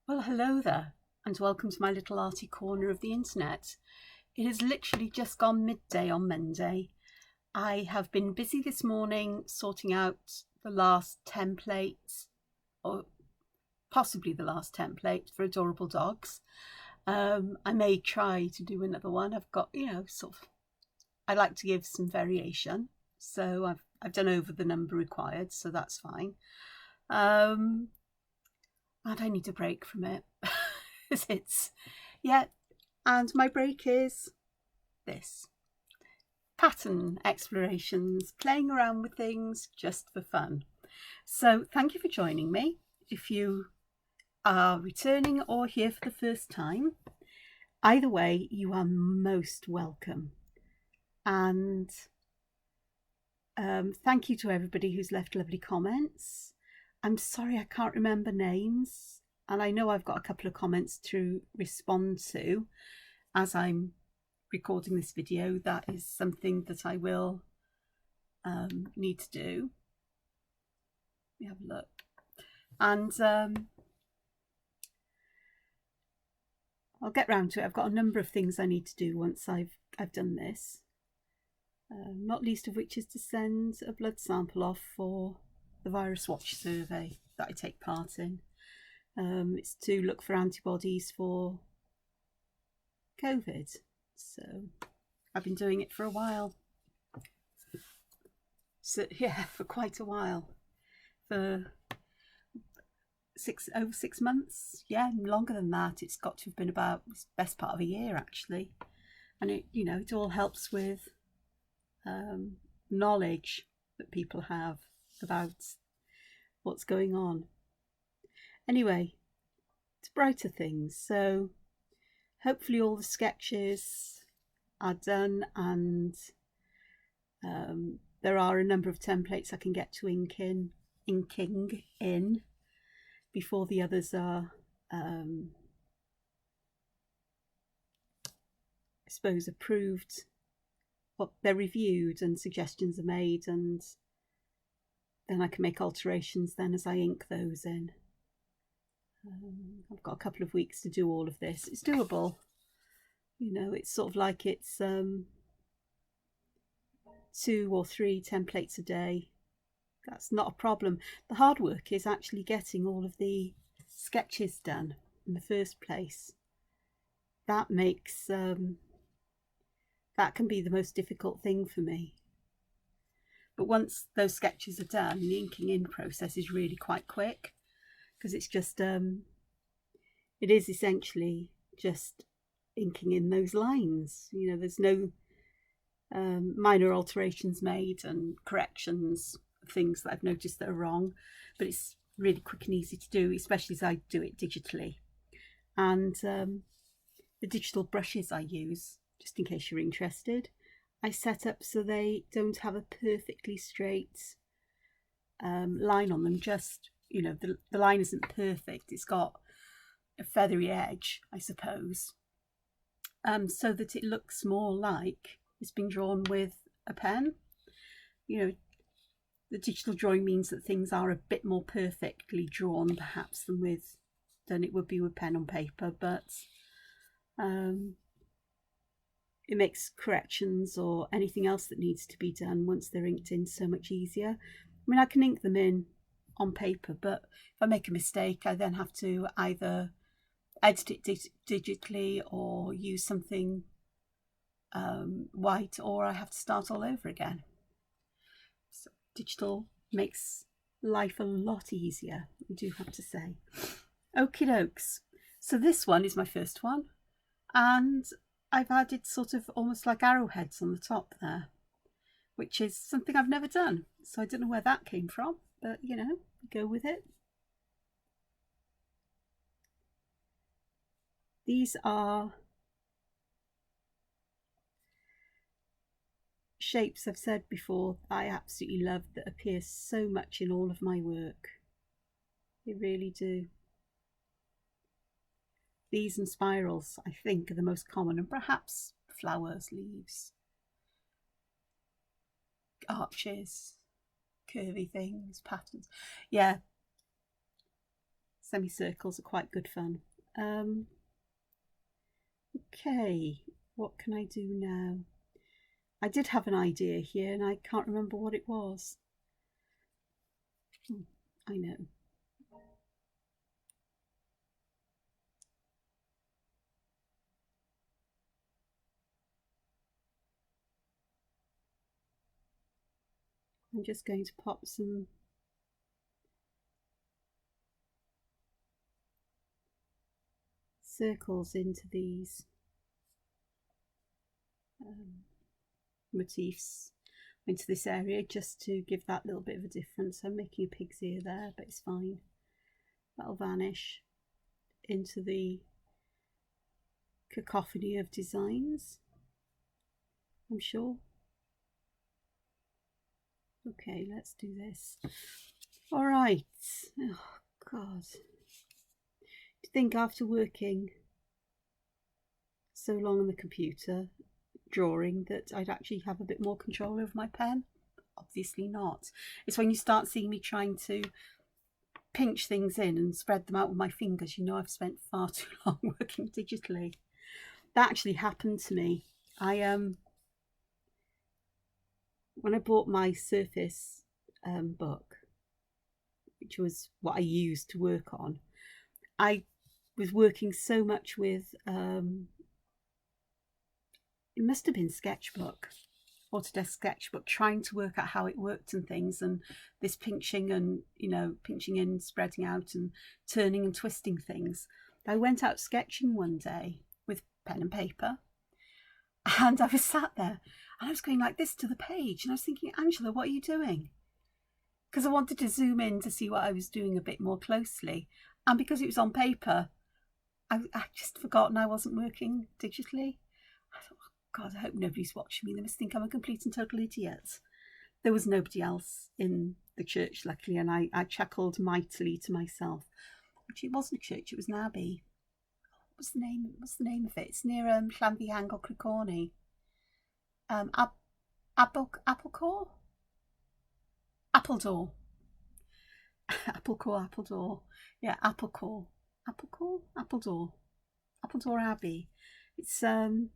Well, hello there, and welcome to my little arty corner of the internet. It has literally just gone midday on Monday. I have been busy this morning sorting out the last template, or possibly the last template for Adorable Dogs. I may try to do another one. I've got, I like to give some variation. So I've done over the number required, so that's fine. And I need a break from it. And my break is this: pattern explorations, playing around with things just for fun. So thank you for joining me. If you are returning or here for the first time, either way, you are most welcome. And thank you to everybody who's left lovely comments. I'm sorry I can't remember names, and I know I've got a couple of comments to respond to as I'm recording this video. That is something that I will need to do. Let me have a look. And I'll get round to it. I've got a number of things I need to do once I've done this. Not least of which is to send a blood sample off for the virus watch survey that I take part in. It's to look for antibodies for COVID. So I've been doing it for a while. So yeah, for quite a while. For over 6 months. Yeah, longer than that. It's got to have been about the best part of a year actually. And it all helps with knowledge that people have about what's going on. Anyway, to brighter things. So hopefully all the sketches are done, and there are a number of templates I can get to inking in before the others are I suppose approved. Well, they're reviewed and suggestions are made, and then I can make alterations then as I ink those in. I've got a couple of weeks to do all of this. It's doable. It's sort of like it's 2 or 3 templates a day. That's not a problem. The hard work is actually getting all of the sketches done in the first place. That makes that can be the most difficult thing for me. But once those sketches are done, the inking in process is really quite quick, because it's just it is essentially just inking in those lines. There's no minor alterations made and corrections of things that I've noticed that are wrong, but it's really quick and easy to do, especially as I do it digitally. And the digital brushes I use, just in case you're interested, I set up so they don't have a perfectly straight line on them. Just, the line isn't perfect. It's got a feathery edge, I suppose, so that it looks more like it's been drawn with a pen. The digital drawing means that things are a bit more perfectly drawn, perhaps, than it would be with pen on paper, but it makes corrections or anything else that needs to be done once they're inked in so much easier. I mean, I can ink them in on paper, but if I make a mistake, I then have to either edit it digitally or use something white, or I have to start all over again. So digital makes life a lot easier, I do have to say. Okie dokes. So this one is my first one, and I've added sort of almost like arrowheads on the top there, which is something I've never done. So I don't know where that came from, but go with it. These are shapes I've said before I absolutely love, that appear so much in all of my work. They really do. These and spirals, I think, are the most common, and perhaps flowers, leaves, arches, curvy things, patterns. Yeah. Semicircles are quite good fun. Okay, what can I do now? I did have an idea here and I can't remember what it was. I know. I'm just going to pop some circles into these motifs, into this area, just to give that little bit of a difference. I'm making a pig's ear there, but it's fine. That'll vanish into the cacophony of designs, I'm sure. Okay, let's do this. All right. Oh, God. To think after working so long on the computer drawing that I'd actually have a bit more control over my pen. Obviously not. It's when you start seeing me trying to pinch things in and spread them out with my fingers, you know I've spent far too long working digitally. That actually happened to me. When I bought my Surface book, which was what I used to work on, I was working so much with it must have been Sketchbook, Autodesk Sketchbook, trying to work out how it worked and things, and this pinching and, you know, pinching in, spreading out and turning and twisting things. I went out sketching one day with pen and paper, and I was sat there and I was going like this to the page, and I was thinking, Angela, what are you doing? Because I wanted to zoom in to see what I was doing a bit more closely, and because it was on paper, I just forgotten I wasn't working digitally. I thought, oh God, I hope nobody's watching me. They must think I'm a complete and total idiot. There was nobody else in the church, luckily, and I chuckled mightily to myself. Actually, it wasn't a church, it was an abbey. What's the name of it? It's near Llanfihangel Criccorni. Applecore? Appledore. Appledore. Yeah, Appledore. Appledore Abbey. It's right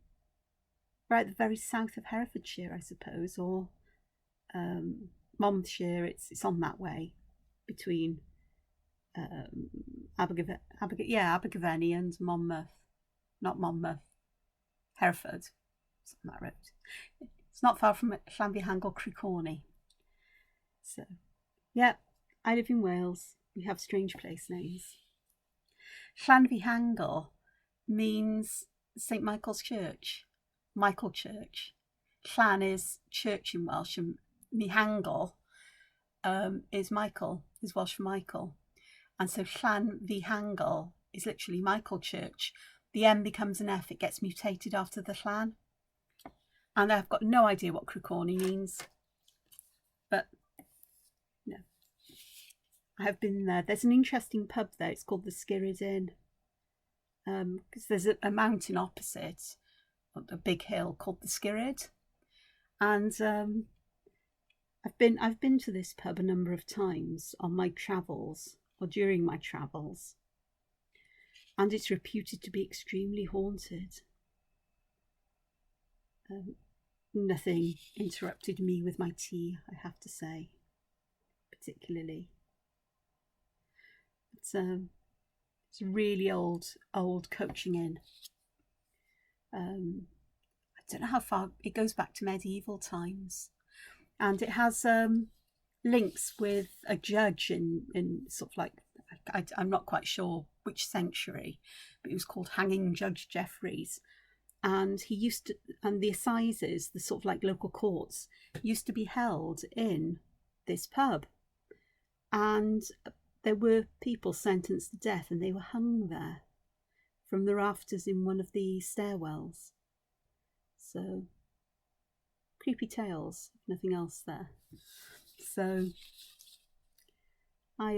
at the very south of Herefordshire, I suppose, or Monmouthshire. It's on that way between Abergavenny and Monmouth. Not Monmouth, Hereford. It's on that road. It's not far from Llanfihangel Criccorni. So, yeah, I live in Wales. We have strange place names. Llanfihangel means St Michael's Church, Michael Church. Llan is church in Welsh, and Mihangel is Michael, is Welsh for Michael. And so Llanfihangel is literally Michael Church. The M becomes an F, it gets mutated after the Llan. And I've got no idea what Criccorni means, but no. I have been there. There's an interesting pub there. It's called the Skirrid Inn. Because there's a mountain opposite, a big hill called the Skirrid, and I've been to this pub a number of times on my travels or during my travels, and it's reputed to be extremely haunted. Nothing interrupted me with my tea, I have to say, particularly. It's a really old coaching inn. I don't know how far it goes back to medieval times, and it has links with a judge in sort of like, I'm not quite sure which century, but it was called Hanging Judge Jeffreys, and he used to, and the assizes, the sort of like local courts, used to be held in this pub, and there were people sentenced to death and they were hung there from the rafters in one of the stairwells. So, creepy tales, nothing else there. So, I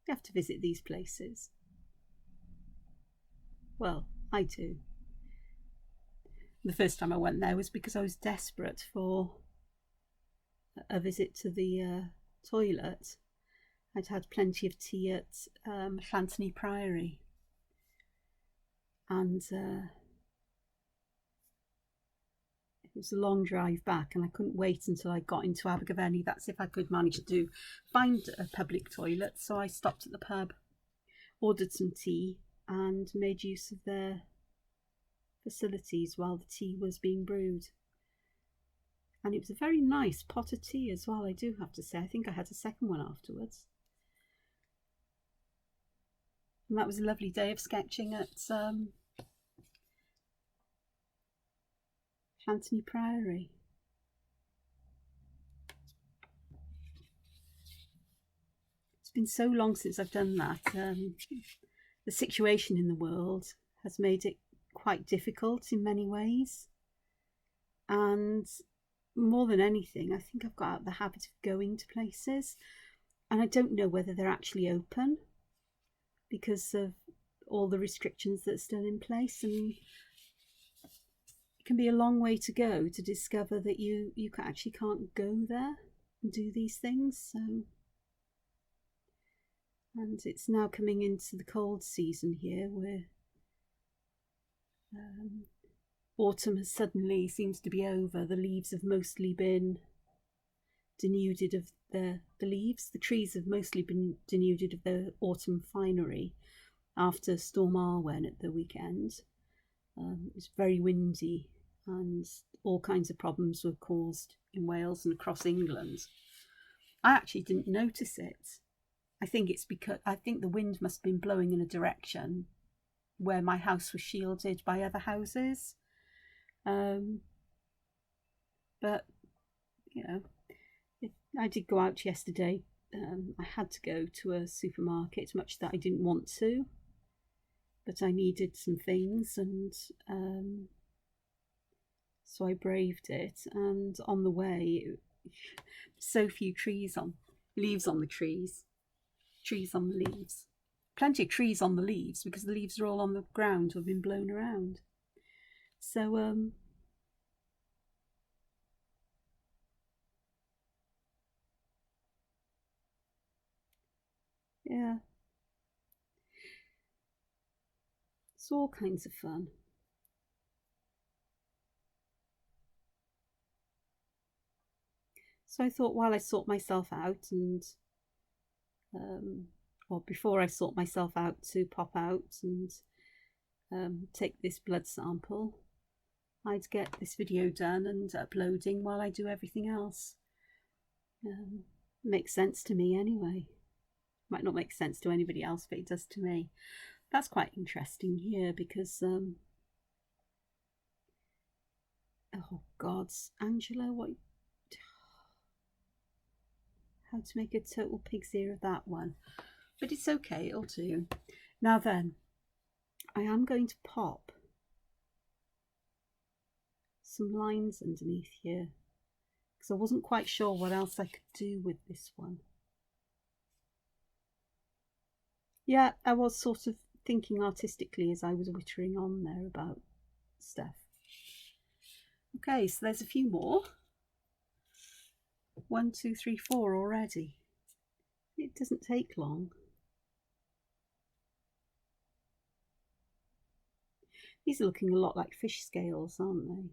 have to visit these places. Well, I do. The first time I went there was because I was desperate for a visit to the toilet, I'd had plenty of tea at Llantony Priory, and it was a long drive back, and I couldn't wait until I got into Abergavenny. That's if I could manage to find a public toilet. So I stopped at the pub, ordered some tea, and made use of their facilities while the tea was being brewed. And it was a very nice pot of tea as well, I do have to say. I think I had a second one afterwards. And that was a lovely day of sketching at Llantony Priory. It's been so long since I've done that. The situation in the world has made it quite difficult in many ways. And more than anything, I think I've got out the habit of going to places, and I don't know whether they're actually open because of all the restrictions that are still in place. And it can be a long way to go to discover that you actually can't go there and do these things. So, and it's now coming into the cold season here, where autumn has suddenly seems to be over. The leaves have mostly been denuded of the leaves. The trees have mostly been denuded of their autumn finery after Storm Arwen at the weekend. It was very windy, and all kinds of problems were caused in Wales and across England. I actually didn't notice it. I think it's because I think the wind must have been blowing in a direction where my house was shielded by other houses. But you know, I did go out yesterday. I had to go to a supermarket, much that I didn't want to, but I needed some things, and so I braved it. And on the way, so few leaves on the trees on the leaves. Plenty of trees on the leaves, because the leaves are all on the ground or have been blown around. So yeah, it's all kinds of fun. So I thought, while I sort myself out, and or before I sort myself out to pop out and take this blood sample, I'd get this video done and uploading while I do everything else. Makes sense to me anyway. Might not make sense to anybody else, but it does to me. That's quite interesting here, because oh God, Angela, what? How to make a total pig's ear of that one. But it's okay, it'll do. Now then, I am going to pop some lines underneath here, because I wasn't quite sure what else I could do with this one. Yeah, I was sort of thinking artistically as I was wittering on there about stuff. Okay, so there's a few more. 1, 2, 3, 4 already. It doesn't take long. These are looking a lot like fish scales, aren't they?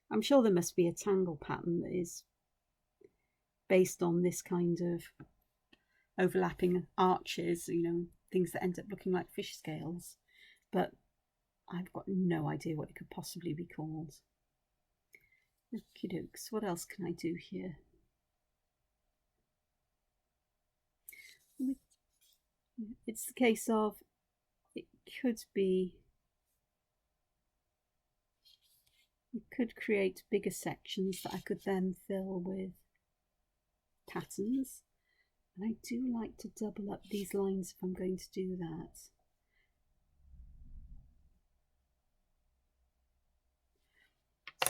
I'm sure there must be a tangle pattern that is based on this kind of overlapping arches, you know, things that end up looking like fish scales, but I've got no idea what it could possibly be called. Okie dokes, what else can I do here? It's the case of, it could be, we could create bigger sections that I could then fill with patterns. And I do like to double up these lines if I'm going to do that.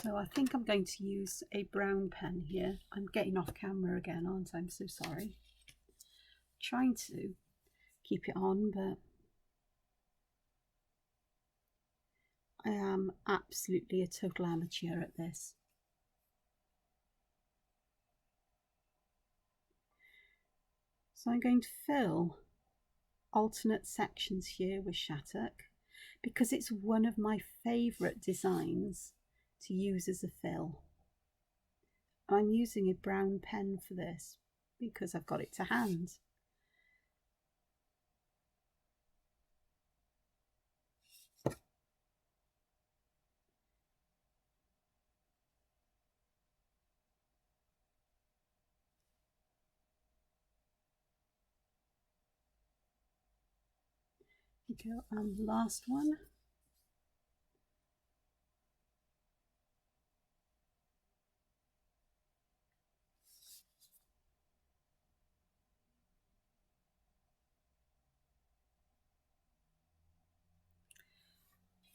So I think I'm going to use a brown pen here. I'm getting off camera again, aren't I? I'm so sorry. Trying to keep it on, but I am absolutely a total amateur at this. So I'm going to fill alternate sections here with Shattuck because it's one of my favourite designs to use as a fill. I'm using a brown pen for this because I've got it to hand. Okay, and the last one.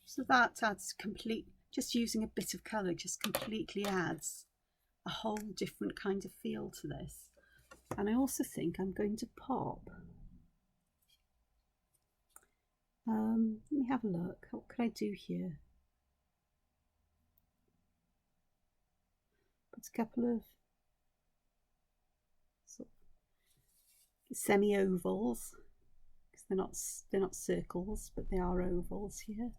So that adds just using a bit of colour just completely adds a whole different kind of feel to this. And I also think I'm going to pop. Let me have a look. What could I do here? Put a couple of sort of semi-ovals, because they're not circles, but they are ovals here.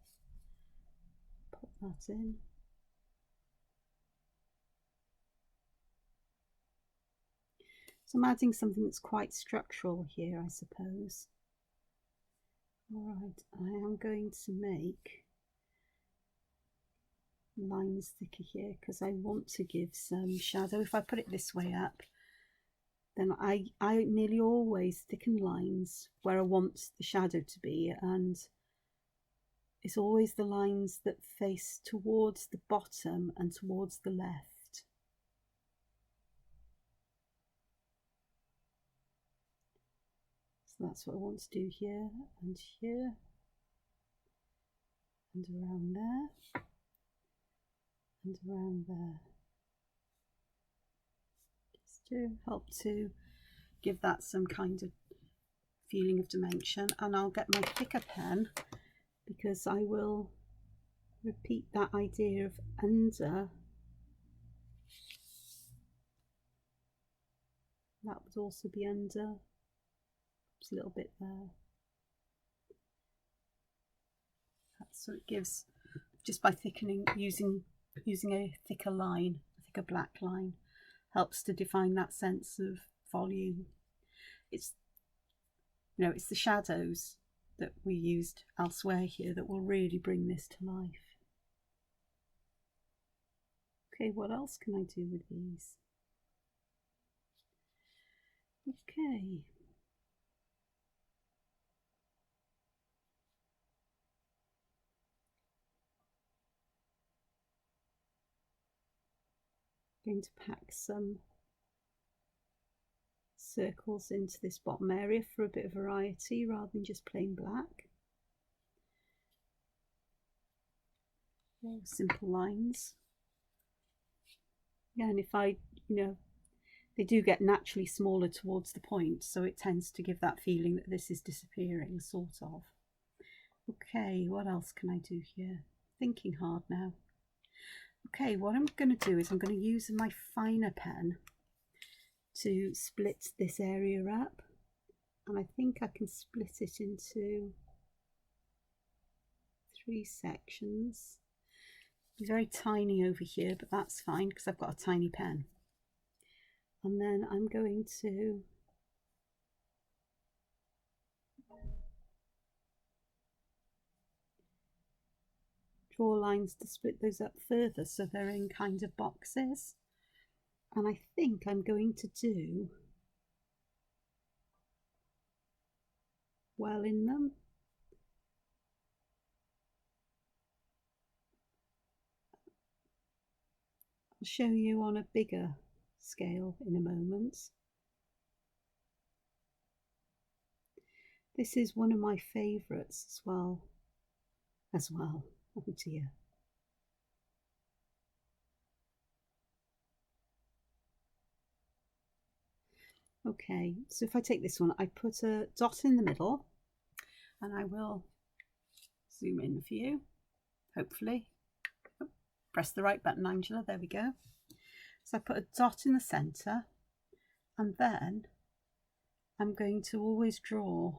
Pop that in. So I'm adding something that's quite structural here, I suppose. Alright, I am going to make lines thicker here because I want to give some shadow. If I put it this way up, then I nearly always thicken lines where I want the shadow to be, and it's always the lines that face towards the bottom and towards the left. So that's what I want to do here and here and around there and around there, just to help to give that some kind of feeling of dimension. And I'll get my thicker pen because I will repeat that idea of under. That would also be under. Just a little bit there. So it gives, just by thickening, using a thicker line, a thicker black line, helps to define that sense of volume. It's, it's the shadows that we used elsewhere here that will really bring this to life. Okay, what else can I do with these? Okay. Going to pack some circles into this bottom area for a bit of variety rather than just plain black. Simple lines. Yeah, and if they do get naturally smaller towards the point, so it tends to give that feeling that this is disappearing, sort of. Okay, what else can I do here? Thinking hard now. Okay, what I'm going to do is I'm going to use my finer pen to split this area up, and I think I can split it into 3 sections. It's very tiny over here, but that's fine because I've got a tiny pen. And then I'm going to draw lines to split those up further so they're in kind of boxes. And I think I'm going to do well in them. I'll show you on a bigger scale in a moment. This is one of my favourites as well. Oh dear. Okay, so if I take this one, I put a dot in the middle, and I will zoom in for you, hopefully. Oh, press the right button, Angela, there we go. So I put a dot in the centre, and then I'm going to always draw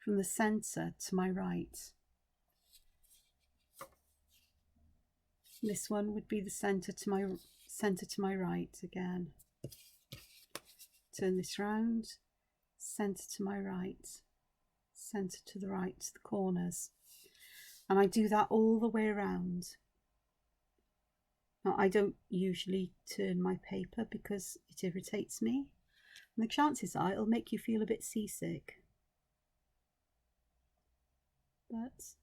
from the centre to my right. This one would be the centre to my right again. Turn this round, centre to my right, centre to the right, to the corners. And I do that all the way around. Now, I don't usually turn my paper because it irritates me. And the chances are it'll make you feel a bit seasick. But,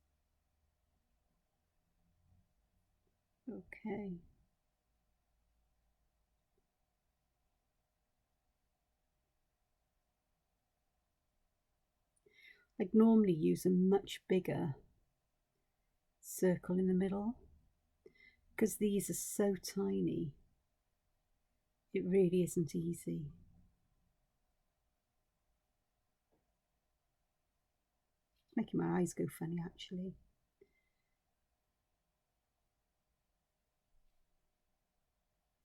okay. I'd normally use a much bigger circle in the middle, because these are so tiny. It really isn't easy. Making my eyes go funny, actually.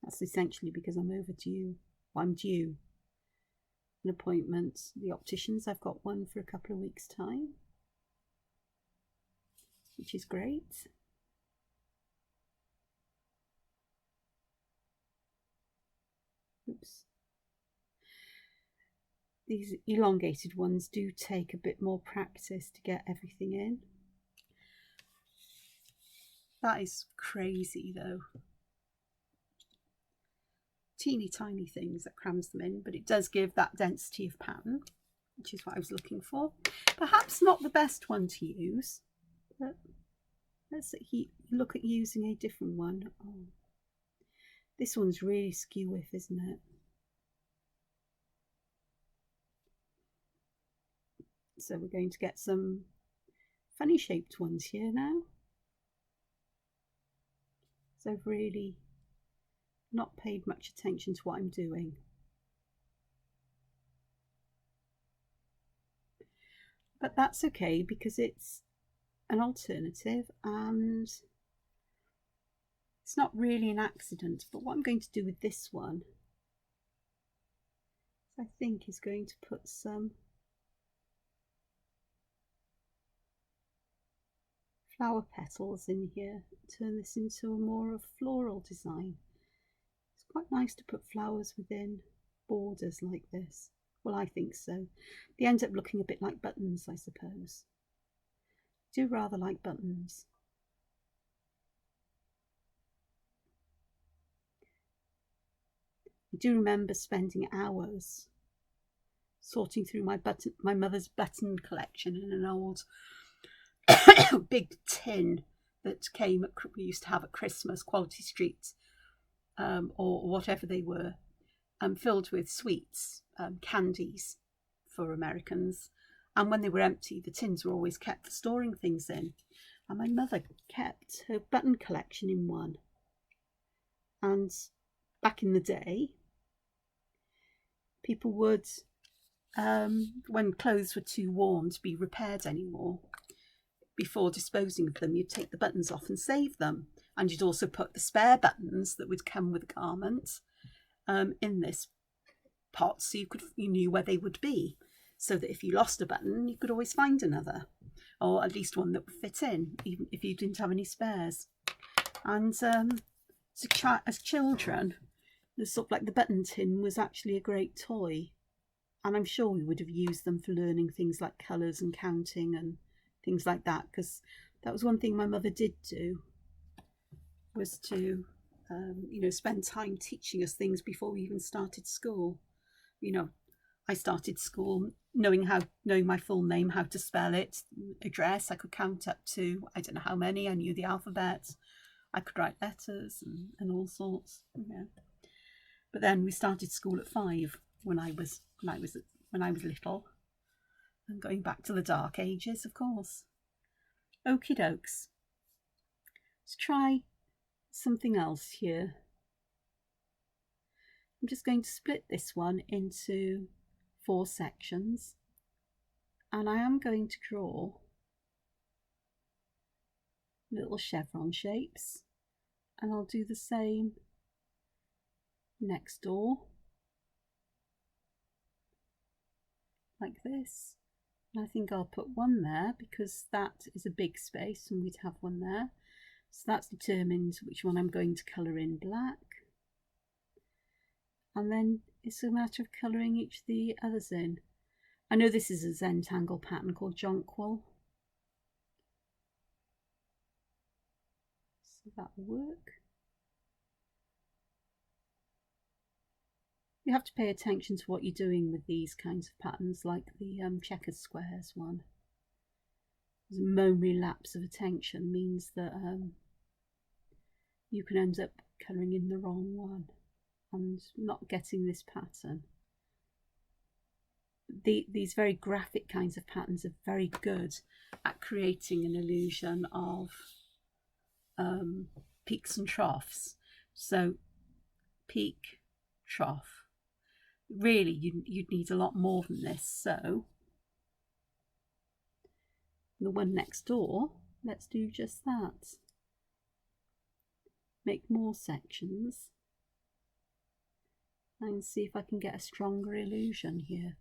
That's essentially because I'm overdue. Well, I'm due an appointment. The opticians, I've got one for a couple of weeks' time, which is great. Oops. These elongated ones do take a bit more practice to get everything in. That is crazy though. Teeny tiny things that crams them in, but it does give that density of pattern, which is what I was looking for. Perhaps not the best one to use, but let's look at using a different one. Oh, this one's really skew with, isn't it? So we're going to get some funny shaped ones here now. So I've really not paid much attention to what I'm doing. But that's okay because it's an alternative and it's not really an accident. But what I'm going to do with this one, I think, is going to put some flower petals in here, turn this into a more of floral design. It's quite nice to put flowers within borders like this. Well, I think so. They end up looking a bit like buttons, I suppose. I do rather like buttons. I do remember spending hours sorting through my mother's button collection in an old big tin that we used to have at Christmas, Quality Street, or whatever they were, filled with sweets, candies for Americans. And when they were empty, the tins were always kept for storing things in. And my mother kept her button collection in one. And back in the day, people would, when clothes were too worn to be repaired anymore, before disposing of them, you'd take the buttons off and save them. And you'd also put the spare buttons that would come with the garment in this pot, so you knew where they would be, so that if you lost a button, you could always find another, or at least one that would fit in, even if you didn't have any spares. And as children, the sort of like the button tin was actually a great toy, and I'm sure we would have used them for learning things like colours and counting and things like that, because that was one thing my mother did do, was to spend time teaching us things before we even started school. I started school knowing my full name, how to spell it, address. I could count up to I don't know how many. I knew the alphabet. I could write letters and all sorts. Yeah. But then we started school at 5 when I was little, and going back to the dark ages, of course. Okie dokes. Let's try something else here. I'm just going to split this one into 4 sections, and I am going to draw little chevron shapes, and I'll do the same next door. like this. And I think I'll put one there because that is a big space and we'd have one there. So that's determined which one I'm going to colour in black. And then it's a matter of colouring each of the others in. I know this is a Zentangle pattern called Jonquil. So that will work. You have to pay attention to what you're doing with these kinds of patterns, like the checker squares one. A momentary lapse of attention means that you can end up colouring in the wrong one and not getting this pattern. These very graphic kinds of patterns are very good at creating an illusion of peaks and troughs. So peak, trough. Really, you'd need a lot more than this. So the one next door, let's do just that. Make more sections and see if I can get a stronger illusion here.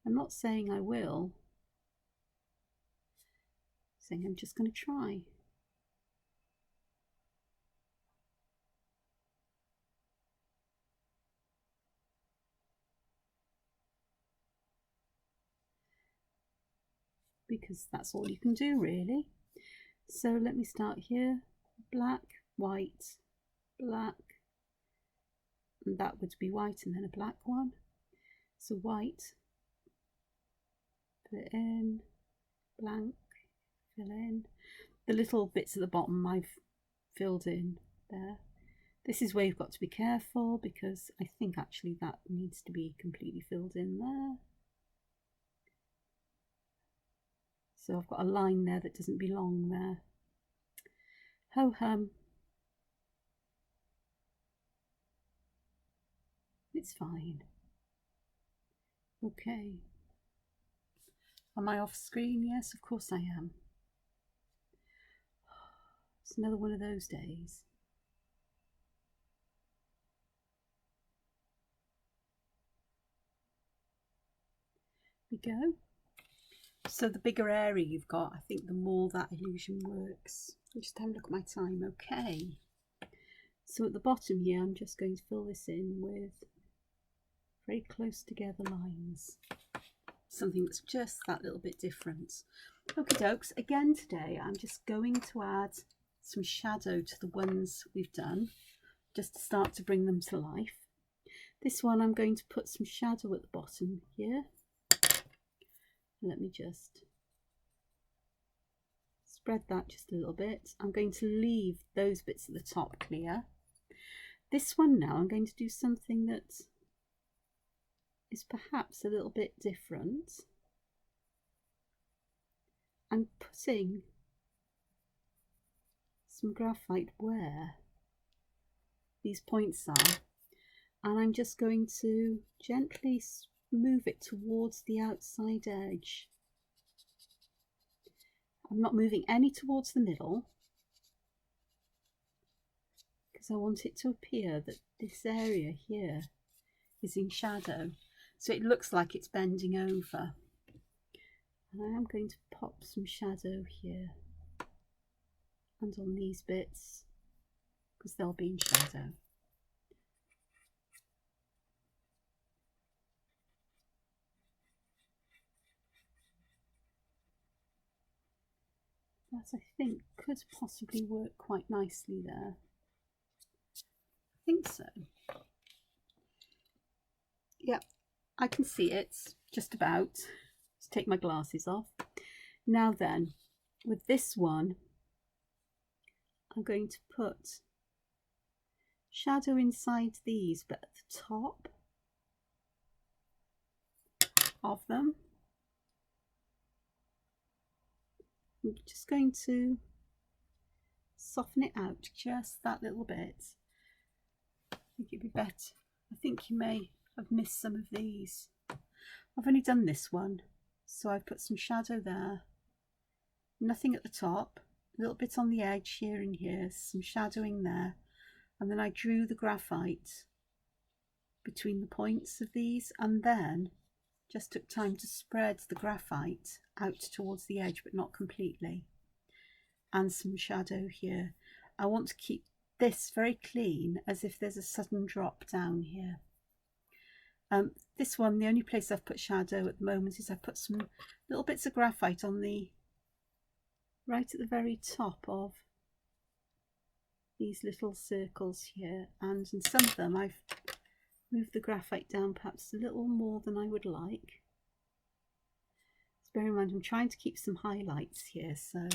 I'm not saying I will, saying I'm just going to try. Because that's all you can do really. So let me start here. Black, white, black, and that would be white and then a black one. So white, put it in, blank, fill in. The little bits at the bottom I've filled in there. This is where you've got to be careful because I think actually that needs to be completely filled in there. So I've got a line there that doesn't belong there. Ho hum. It's fine. Okay. Am I off screen? Yes, of course I am. It's another one of those days. There we go. So the bigger area you've got, I think the more that illusion works. Just have a look at my time. Okay. So at the bottom here, I'm just going to fill this in with very close together lines. Something that's just that little bit different. Okie dokes. Again today, I'm just going to add some shadow to the ones we've done, just to start to bring them to life. This one, I'm going to put some shadow at the bottom here. Let me just spread that just a little bit. I'm going to leave those bits at the top clear. This one now, I'm going to do something that is perhaps a little bit different. I'm putting some graphite where these points are, and I'm just going to gently move it towards the outside edge. I'm not moving any towards the middle because I want it to appear that this area here is in shadow, so it looks like it's bending over. And I am going to pop some shadow here and on these bits because they'll be in shadow. That I think could possibly work quite nicely there. I think so. Yep, I can see it just about. Let's take my glasses off. Now then, with this one, I'm going to put shadow inside these, but at the top of them. I'm just going to soften it out just that little bit. I think it'd be better. I think you may have missed some of these. I've only done this one, so I've put some shadow there, nothing at the top, a little bit on the edge here and here, some shadowing there, and then I drew the graphite between the points of these, and then Just took time to spread the graphite out towards the edge, but not completely. And some shadow here. I want to keep this very clean, as if there's a sudden drop down here. This one, the only place I've put shadow at the moment is I've put some little bits of graphite on the right at the very top of these little circles here, and in some of them I've moved the graphite down perhaps a little more than I would like. So bear in mind I'm trying to keep some highlights here, so a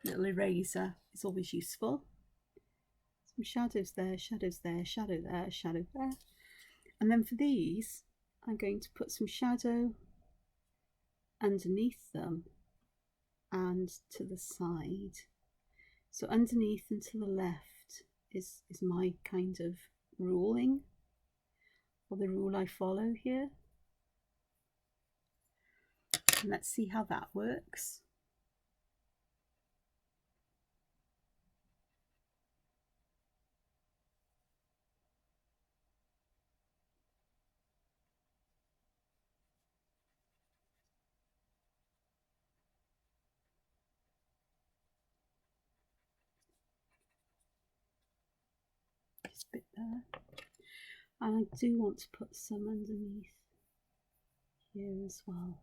little eraser is always useful. Some shadows there, shadows there, shadow there, shadow there. And then for these, I'm going to put some shadow underneath them and to the side. So underneath and to the left is my kind of ruling, or the rule I follow here. And let's see how that works. This bit there. And I do want to put some underneath here as well.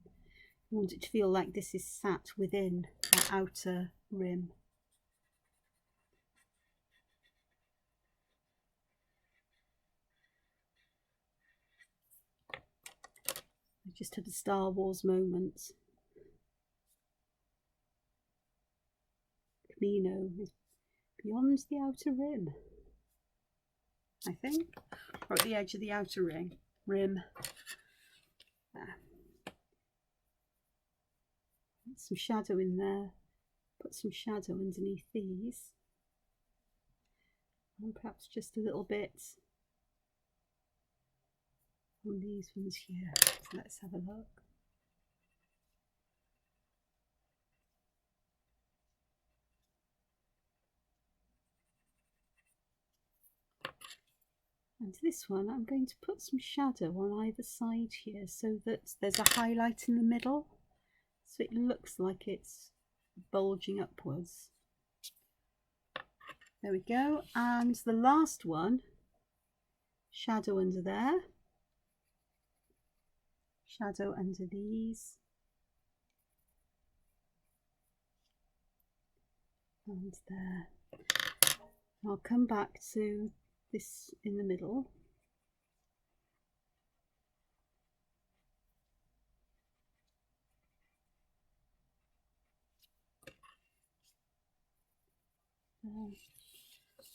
I want it to feel like this is sat within that outer rim. I just had a Star Wars moment. Camino is beyond the outer rim, I think, or at the edge of the outer rim. There. Put some shadow in there. Put some shadow underneath these, and perhaps just a little bit on these ones here. So let's have a look. And this one, I'm going to put some shadow on either side here so that there's a highlight in the middle, so it looks like it's bulging upwards. There we go. And the last one, shadow under there, shadow under these, and there. I'll come back to this in the middle.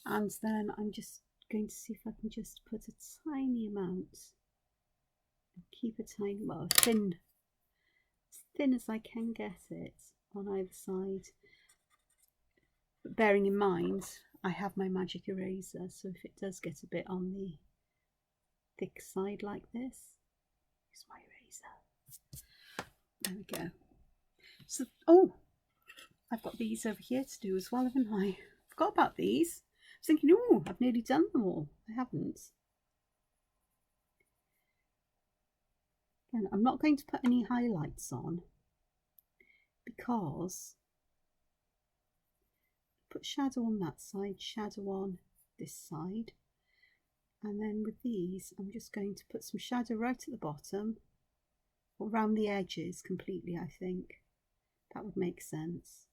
And then I'm just going to see if I can just put a tiny amount and keep a tiny, well, thin, as thin as I can get it on either side. But bearing in mind, I have my magic eraser, so if it does get a bit on the thick side like this, use my eraser. There we go. So, oh, I've got these over here to do as well, haven't I? Forgot about these. I was thinking, oh, I've nearly done them all. I haven't. Again, I'm not going to put any highlights on because put shadow on that side, shadow on this side, and then with these I'm just going to put some shadow right at the bottom, or around the edges completely. I think that would make sense,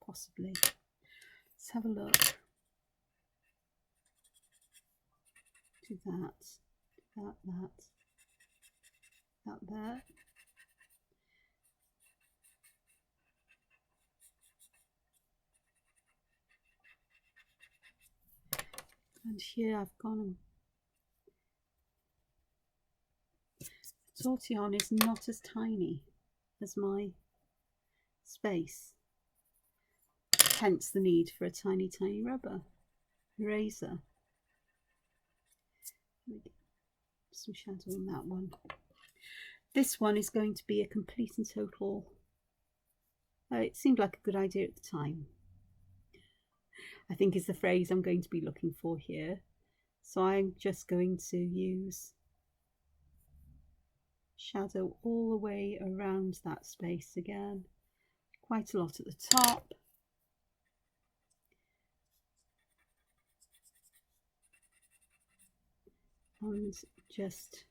possibly. Let's have a look. Do that, that there. And here I've gone, the tortillon is not as tiny as my space, hence the need for a tiny rubber eraser. Some shadow on that one. This one is going to be a complete and total, it seemed like a good idea at the time, I think is the phrase I'm going to be looking for here. So I'm just going to use shadow all the way around that space again. Quite a lot at the top. And just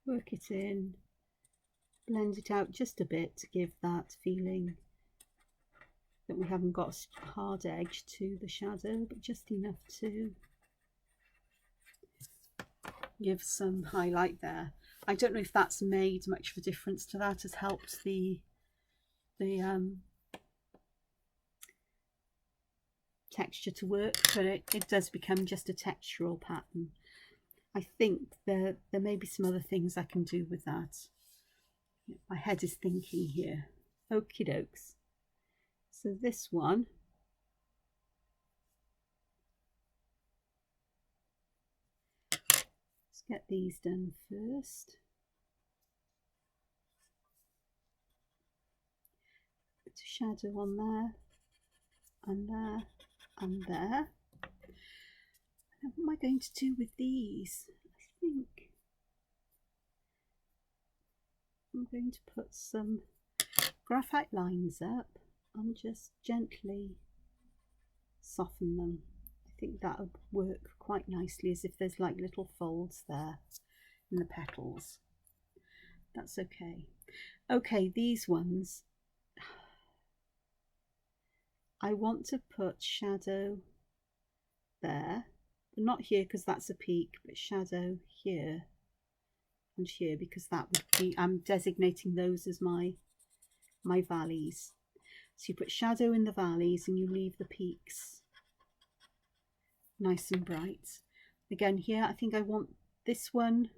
work it in, blend it out just a bit to give that feeling that we haven't got a hard edge to the shadow, but just enough to give some highlight there. I don't know if that's made much of a difference to that, has helped the texture to work, but it does become just a textural pattern. I think there may be some other things I can do with that. My head is thinking here. Okie dokes. So this one, let's get these done first. Put a shadow on there, and there, and there. And what am I going to do with these? I think I'm going to put some graphite lines up and just gently soften them. I think that would work quite nicely, as if there's like little folds there in the petals. That's okay. Okay, these ones, I want to put shadow there, but not here because that's a peak, but shadow here and here, because that would be, I'm designating those as my valleys. So you put shadow in the valleys and you leave the peaks nice and bright. Again here, I think I want this one,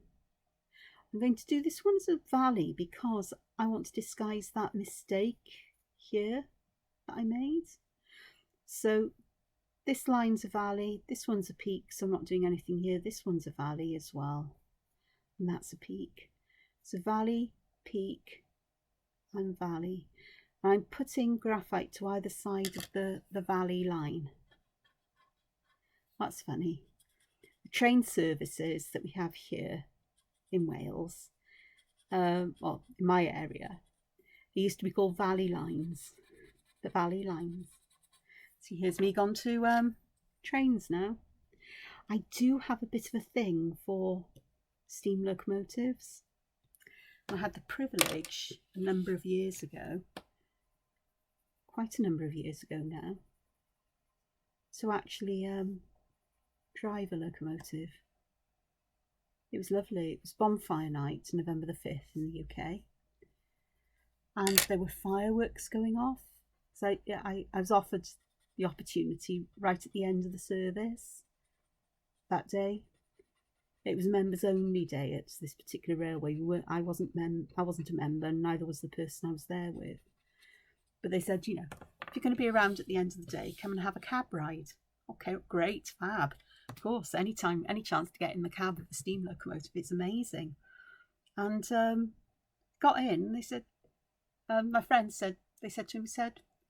I'm going to do this one as a valley because I want to disguise that mistake here that I made. So this line's a valley, this one's a peak, so I'm not doing anything here. This one's a valley as well, and that's a peak. So valley, peak, and valley. And I'm putting graphite to either side of the valley line. That's funny. The train services that we have here in Wales, well, in my area, they used to be called valley lines. The valley lines. So here's me gone to trains now. I do have a bit of a thing for steam locomotives. I had the privilege a number of years ago, quite a number of years ago now, to actually drive a locomotive. It was lovely. It was bonfire night, November the 5th in the UK, and there were fireworks going off. So yeah, I was offered the opportunity right at the end of the service that day. It was a members only day at this particular railway. I wasn't a member, and neither was the person I was there with. But they said, you know, if you're going to be around at the end of the day, come and have a cab ride. Okay, great, fab. Of course, anytime, any chance to get in the cab of the steam locomotive, it's amazing. And got in. They said, my friend said, they said to him,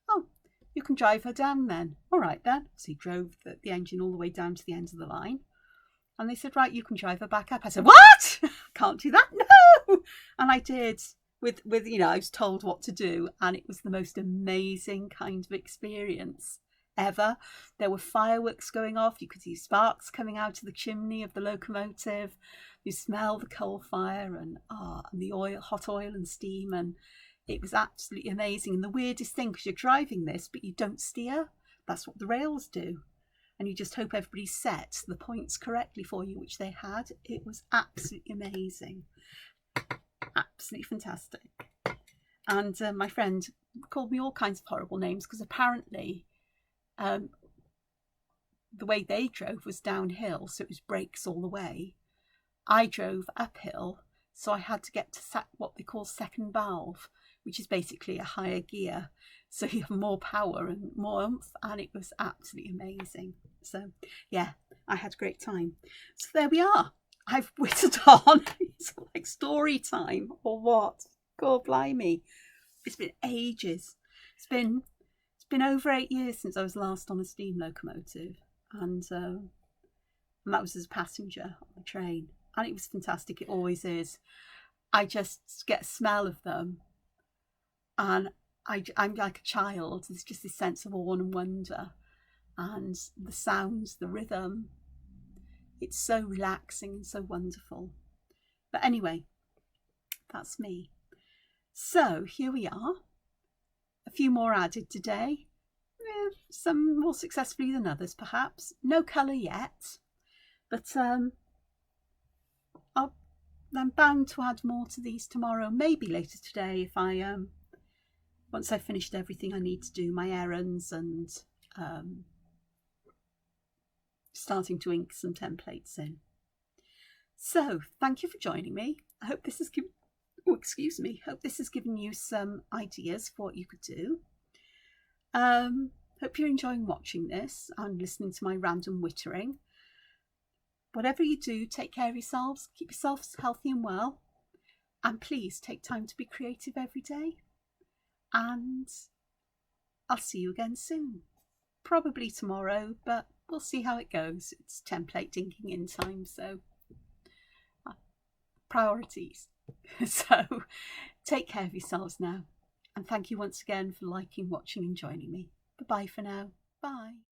oh, you can drive her down then. All right then. So he drove the engine all the way down to the end of the line. And they said, right, you can drive her back up. I said, what? Can't do that? No. And I did with, you know, I was told what to do. And it was the most amazing kind of experience ever. There were fireworks going off. You could see sparks coming out of the chimney of the locomotive. You smell the coal fire and the oil, hot oil and steam. And it was absolutely amazing. And the weirdest thing, because you're driving this, but you don't steer. That's what the rails do. And you just hope everybody sets the points correctly for you, which they had. It was absolutely amazing. Absolutely fantastic. And my friend called me all kinds of horrible names because apparently the way they drove was downhill, so it was brakes all the way. I drove uphill, so I had to get to what they call second valve, which is basically a higher gear. So you have more power and more oomph, and it was absolutely amazing. So yeah, I had a great time. So there we are. I've whittled on. It's like story time or what? God blimey. It's been ages. It's been over 8 years since I was last on a steam locomotive, and that was as a passenger on the train. and it was fantastic. It always is. I just get a smell of them, and I'm like a child. There's just this sense of awe and wonder, and the sounds, the rhythm. It's so relaxing and so wonderful. But anyway, that's me. So here we are. A few more added today. Some more successfully than others, perhaps. No colour yet, but I'm bound to add more to these tomorrow, maybe later today if I once I've finished everything I need to do, my errands, and starting to ink some templates in. So thank you for joining me. I hope this has given, hope this has given you some ideas for what you could do. Hope you're enjoying watching this and listening to my random wittering. Whatever you do, take care of yourselves, keep yourselves healthy and well, and please take time to be creative every day. And I'll see you again soon. Probably tomorrow, but we'll see how it goes. It's template inking in time, so priorities. So take care of yourselves now, and thank you once again for liking, watching and joining me. Bye-bye for now. Bye.